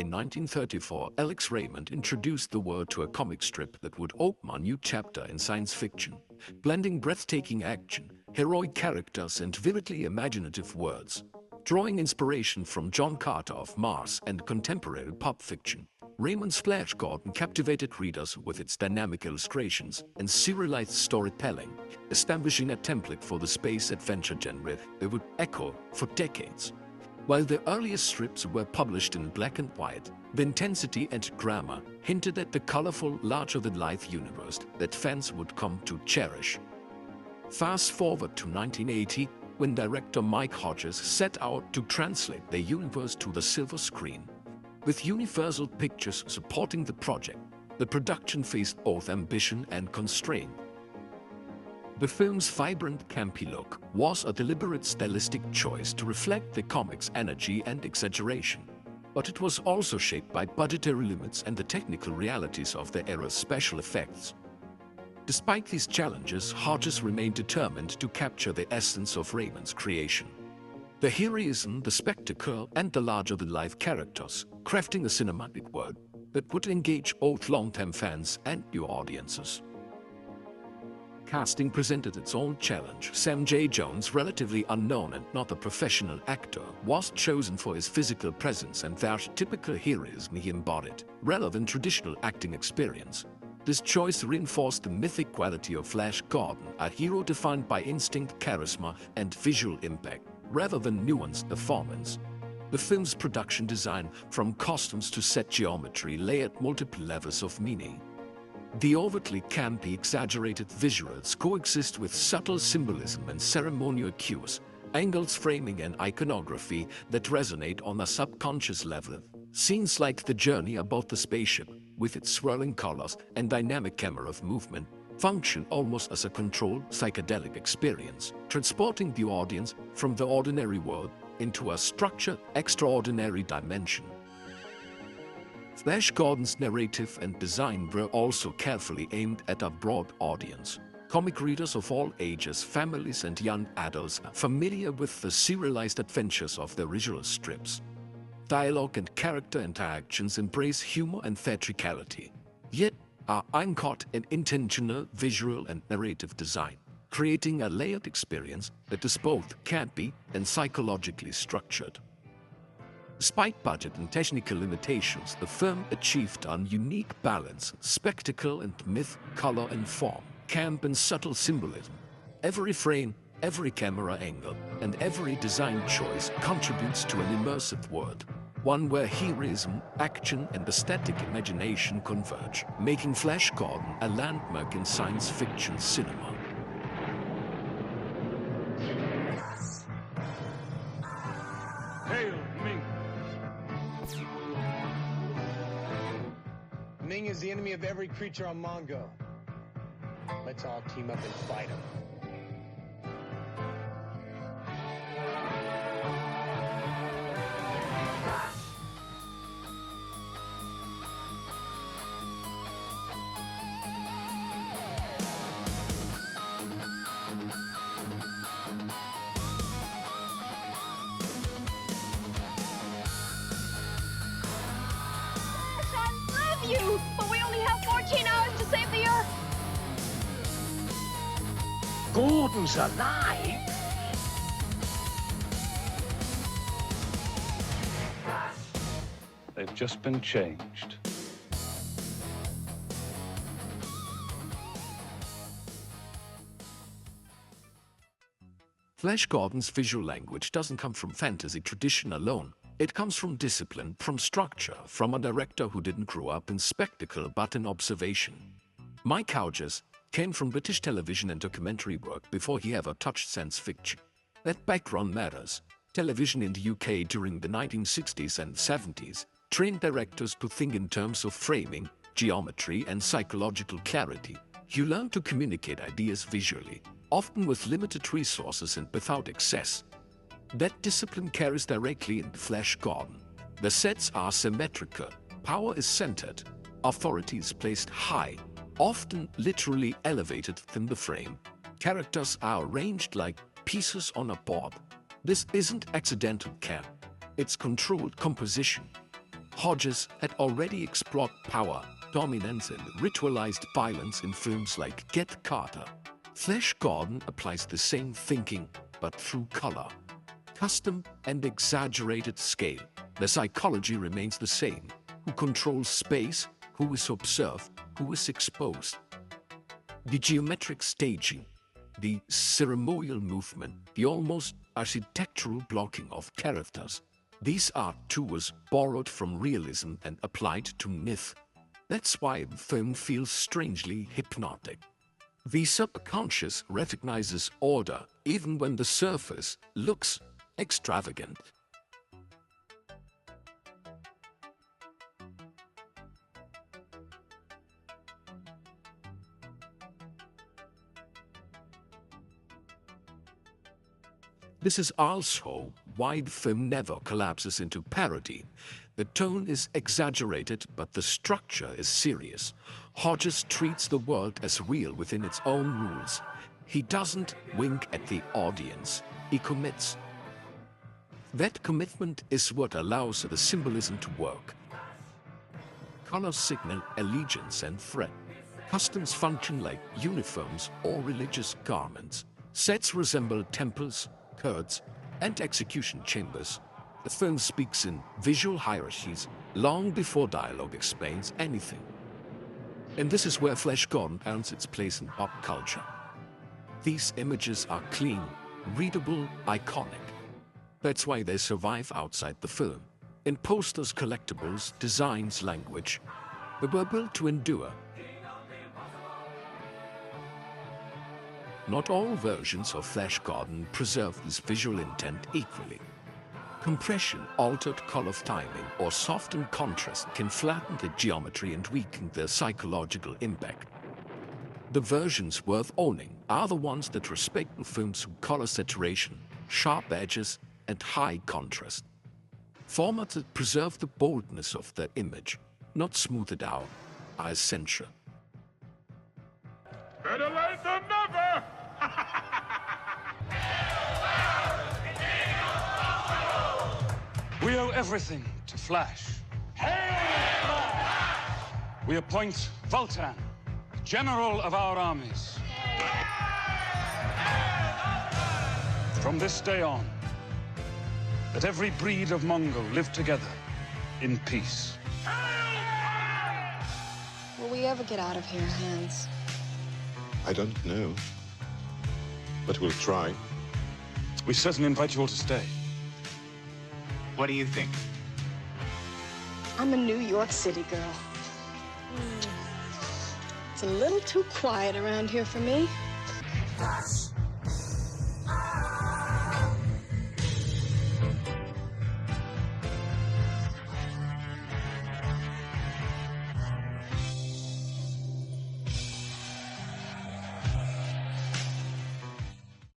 In 1934, Alex Raymond introduced the word to a comic strip that would open a new chapter in science fiction, blending breathtaking action, heroic characters, and vividly imaginative words. Drawing inspiration from John Carter of Mars and contemporary pulp fiction, Raymond's Flash Gordon captivated readers with its dynamic illustrations and serialized storytelling, establishing a template for the space adventure genre that would echo for decades. While the earliest strips were published in black and white, the intensity and grammar hinted at the colorful, larger-than-life universe that fans would come to cherish. Fast forward to 1980, when director Mike Hodges set out to translate the universe to the silver screen. With Universal Pictures supporting the project, the production faced both ambition and constraint. The film's vibrant, campy look was a deliberate stylistic choice to reflect the comic's energy and exaggeration, but it was also shaped by budgetary limits and the technical realities of the era's special effects. Despite these challenges, Hodges remained determined to capture the essence of Raymond's creation. The heroism, the spectacle, and the larger-than-life characters, crafting a cinematic world that would engage both long-term fans and new audiences. Casting presented its own challenge. Sam J. Jones, relatively unknown and not a professional actor, was chosen for his physical presence and the archetypical heroism he embodied, rather than traditional acting experience. This choice reinforced the mythic quality of Flash Gordon, a hero defined by instinct, charisma, and visual impact, rather than nuanced performance. The film's production design, from costumes to set geometry, layered multiple levels of meaning. The overtly campy, exaggerated visuals coexist with subtle symbolism and ceremonial cues, angles, framing, and iconography that resonate on a subconscious level. Scenes like the journey aboard the spaceship, with its swirling colors and dynamic camera movement, function almost as a controlled psychedelic experience, transporting the audience from the ordinary world into a structured, extraordinary dimension. Flash Gordon's narrative and design were also carefully aimed at a broad audience. Comic readers of all ages, families, and young adults are familiar with the serialized adventures of the original strips. Dialogue and character interactions embrace humor and theatricality, yet are anchored in intentional visual and narrative design, creating a layered experience that is both campy and psychologically structured. Despite budget and technical limitations, the film achieved a unique balance: spectacle and myth, color and form, camp and subtle symbolism. Every frame, every camera angle, and every design choice contributes to an immersive world, one where heroism, action, and aesthetic imagination converge, making Flash Gordon a landmark in science fiction cinema. Hail, Ming! Ming is the enemy of every creature on Mongo. Let's all team up and fight him. You, but we only have 14 hours to save the Earth. Gordon's alive? They've just been changed. Flash Gordon's visual language doesn't come from fantasy tradition alone. It comes from discipline, from structure, from a director who didn't grow up in spectacle but in observation. Mike Hodges came from British television and documentary work before he ever touched science fiction. That background matters. Television in the UK during the 1960s and 70s trained directors to think in terms of framing, geometry, and psychological clarity. You learn to communicate ideas visually, often with limited resources and without excess. That discipline carries directly into Flash Gordon. The sets are symmetrical, power is centered, authority is placed high, often literally elevated within the frame. Characters are arranged like pieces on a board. This isn't accidental camp, it's controlled composition. Hodges had already explored power, dominance, and ritualized violence in films like Get Carter. Flash Gordon applies the same thinking, but through color, custom, and exaggerated scale. The psychology remains the same. Who controls space, who is observed, who is exposed. The geometric staging, the ceremonial movement, the almost architectural blocking of characters. These art tools borrowed from realism and applied to myth. That's why the film feels strangely hypnotic. The subconscious recognizes order even when the surface looks extravagant. This is also why the film never collapses into parody. The tone is exaggerated, but the structure is serious. Hodges treats the world as real within its own rules. He doesn't wink at the audience. He commits. That commitment is what allows the symbolism to work. Colors signal allegiance and threat. Customs function like uniforms or religious garments. Sets resemble temples, courts, and execution chambers. The film speaks in visual hierarchies long before dialogue explains anything. And this is where Flash Gordon earns its place in pop culture. These images are clean, readable, iconic. That's why they survive outside the film. In posters, collectibles, designs, language, they were built to endure. Not all versions of Flash Gordon preserve this visual intent equally. Compression, altered color timing, or softened contrast can flatten the geometry and weaken their psychological impact. The versions worth owning are the ones that respect the film's color saturation, sharp edges, and high contrast. Formats that preserve the boldness of their image, not smooth it out, are essential. Better late than never! We owe everything to Flash. We appoint Vultan, general of our armies. From this day on, let every breed of Mongo live together in peace. Will we ever get out of here, Hans? I don't know, but we'll try. We certainly invite you all to stay. What do you think? I'm a New York City girl. It's a little too quiet around here for me.